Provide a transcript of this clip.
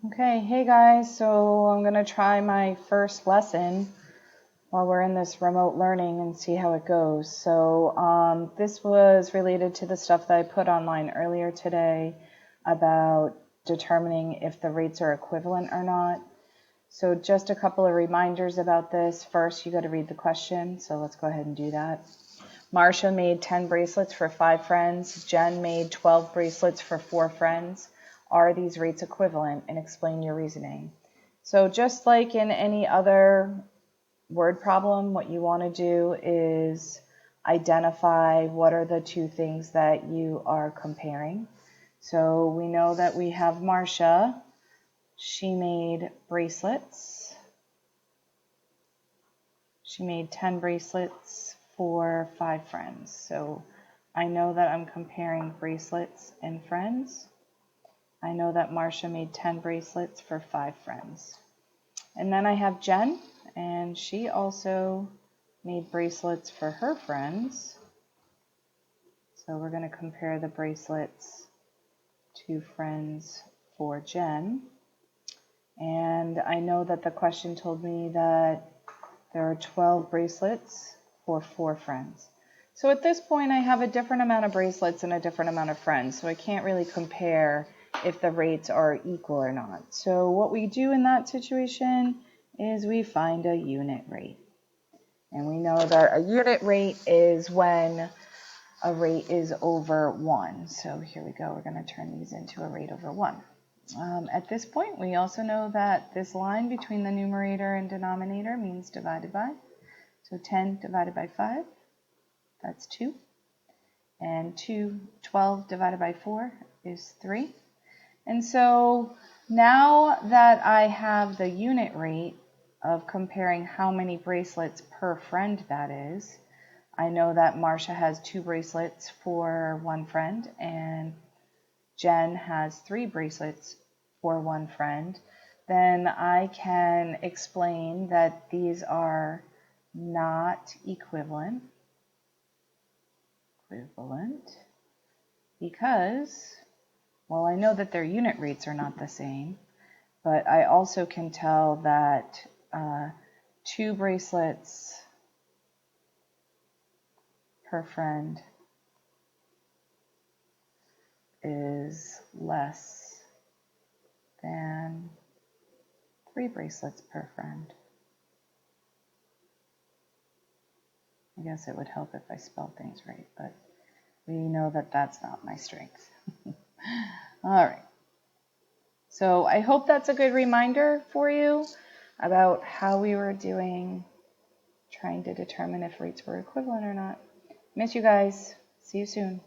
Okay, hey guys, so I'm going to try my first lesson while we're in this remote learning and see how it goes. So this was related to the stuff that I put online earlier today about determining if the rates are equivalent or not. So just a couple of reminders about this. First, you got to read the question, so let's go ahead and do that. Marcia made 10 bracelets for 5 friends. Jen made 12 bracelets for 4 friends. Are these rates equivalent? And explain your reasoning. So just like in any other word problem, what you want to do is identify what are the two things that you are comparing. So we know that we have Marcia. She made bracelets. She made 10 bracelets for 5 friends. So I know that I'm comparing bracelets and friends. I know that Marcia made 10 bracelets for 5 friends. And then I have Jen, and she also made bracelets for her friends. So we're going to compare the bracelets to friends for Jen. And I know that the question told me that there are 12 bracelets for 4 friends. So at this point, I have a different amount of bracelets and a different amount of friends, so I can't really compare if the rates are equal or not. So what we do in that situation is we find a unit rate. And we know that a unit rate is when a rate is over 1. So here we go. We're going to turn these into a rate over 1. At this point, we also know that this line between the numerator and denominator means divided by. So 10 divided by 5, that's 2. And 12 divided by 4 is 3. And so now that I have the unit rate of comparing how many bracelets per friend that is, I know that Marcia has 2 bracelets for 1 friend and Jen has 3 bracelets for 1 friend. Then I can explain that these are not equivalent because, well, I know that their unit rates are not the same, but I also can tell that 2 bracelets per friend is less than 3 bracelets per friend. I guess it would help if I spelled things right, but we know that that's not my strength. All right. So I hope that's a good reminder for you about how we were doing, trying to determine if rates were equivalent or not. Miss you guys. See you soon.